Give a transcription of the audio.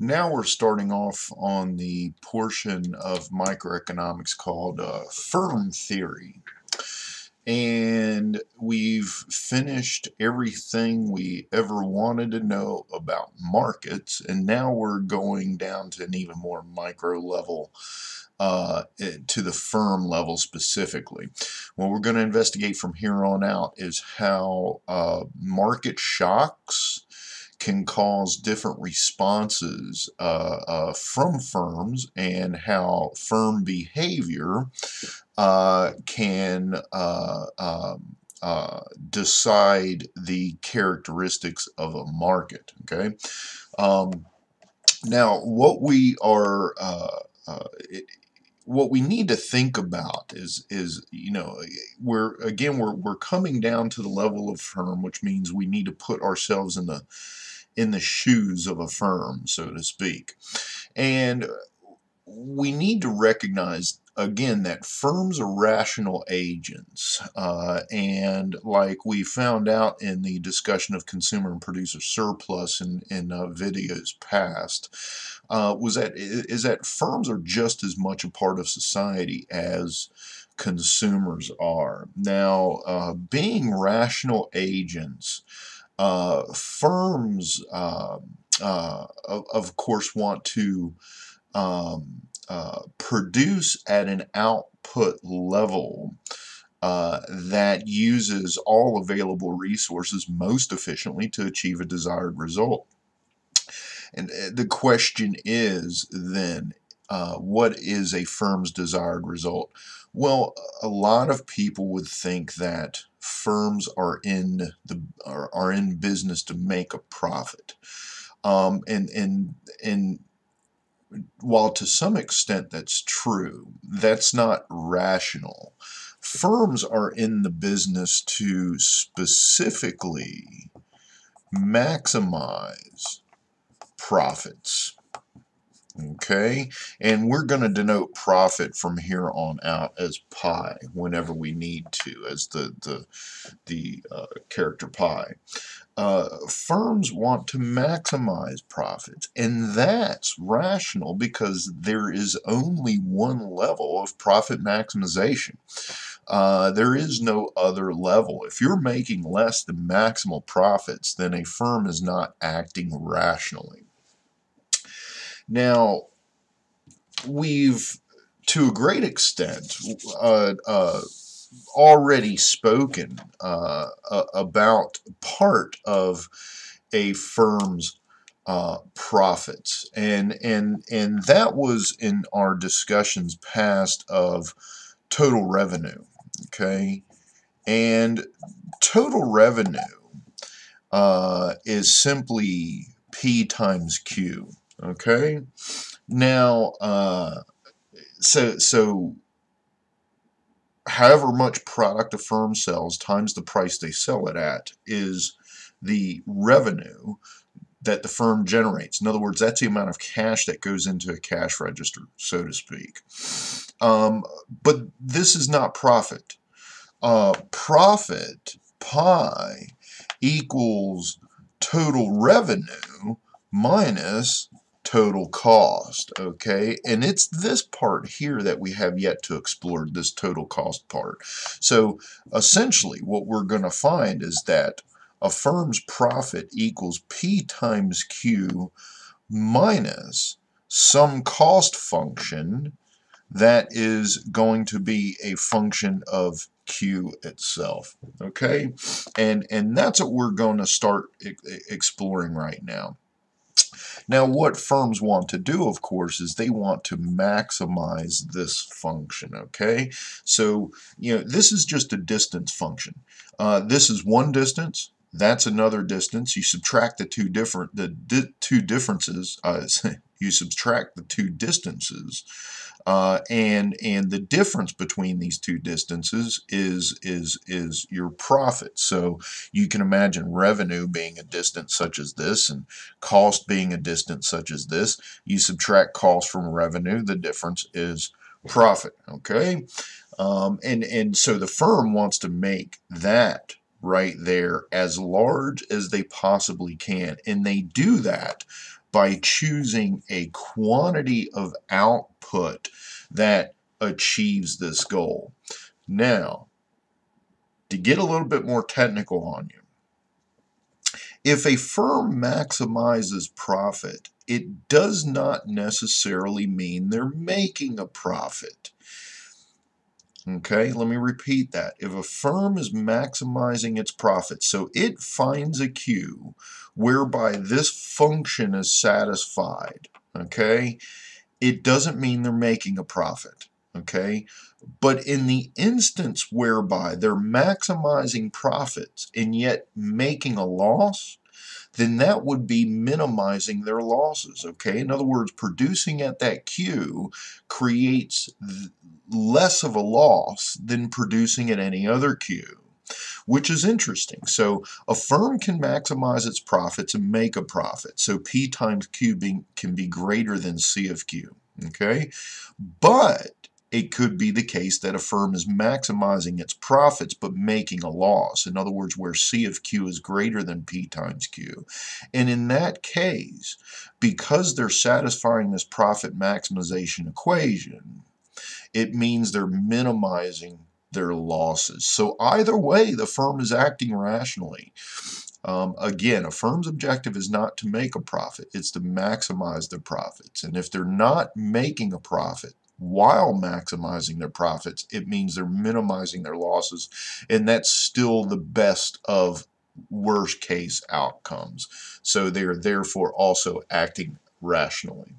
Now we're starting off on the portion of microeconomics called firm theory. And we've finished everything we ever wanted to know about markets, and now we're going down to an even more micro level, to the firm level specifically. What we're going to investigate from here on out is how market shocks can cause different responses from firms, and how firm behavior can decide the characteristics of a market. Okay. Now, what we need to think about is we're coming down to the level of firm, which means we need to put ourselves in the shoes of a firm, so to speak. And we need to recognize again that firms are rational agents, and like we found out in the discussion of consumer and producer surplus in videos past, is that firms are just as much a part of society as consumers are. Now, being rational agents, firms, of course, want to produce at an output level that uses all available resources most efficiently to achieve a desired result. And the question is then, what is a firm's desired result? Well, a lot of people would think that firms are in business to make a profit, and while to some extent that's true, that's not rational. Firms are in the business to specifically maximize profits. Okay, and we're going to denote profit from here on out as pi whenever we need to, as the character pi. Firms want to maximize profits, and that's rational because there is only one level of profit maximization. There is no other level. If you're making less than maximal profits, then a firm is not acting rationally. Now, we've, to a great extent, already spoken about part of a firm's profits, and that was in our discussions past of total revenue. Okay, and total revenue is simply P times Q. Okay, now so however much product a firm sells times the price they sell it at is the revenue that the firm generates. In other words, that's the amount of cash that goes into a cash register, so to speak. But this is not profit. Profit, pi, equals total revenue minus total cost. Okay, and it's this part here that we have yet to explore, this total cost part. So essentially what we're going to find is that a firm's profit equals P times Q minus some cost function that is going to be a function of Q itself. Okay, and that's what we're going to start exploring right now. Now, what firms want to do, of course, is they want to maximize this function. Okay, so this is just a distance function. This is one distance. That's another distance. You subtract the two differences. You subtract the two distances, and the difference between these two distances is your profit. So you can imagine revenue being a distance such as this, and cost being a distance such as this. You subtract cost from revenue, the difference is profit. Okay, and so the firm wants to make that right there as large as they possibly can. And they do that by choosing a quantity of output that achieves this goal. Now, to get a little bit more technical on you, if a firm maximizes profit, it does not necessarily mean they're making a profit. Okay, let me repeat that. If a firm is maximizing its profit, so it finds a Q whereby this function is satisfied, okay, it doesn't mean they're making a profit, okay? But in the instance whereby they're maximizing profits and yet making a loss, then that would be minimizing their losses, okay? In other words, producing at that Q creates less of a loss than producing at any other Q, which is interesting. So a firm can maximize its profits and make a profit. So P times Q can be greater than C of Q, okay? But it could be the case that a firm is maximizing its profits but making a loss. In other words, where C of Q is greater than P times Q. And in that case, because they're satisfying this profit maximization equation, it means they're minimizing their losses. So either way, the firm is acting rationally. Again, a firm's objective is not to make a profit, it's to maximize their profits. And if they're not making a profit while maximizing their profits, it means they're minimizing their losses, and that's still the best of worst case outcomes. So they are therefore also acting rationally.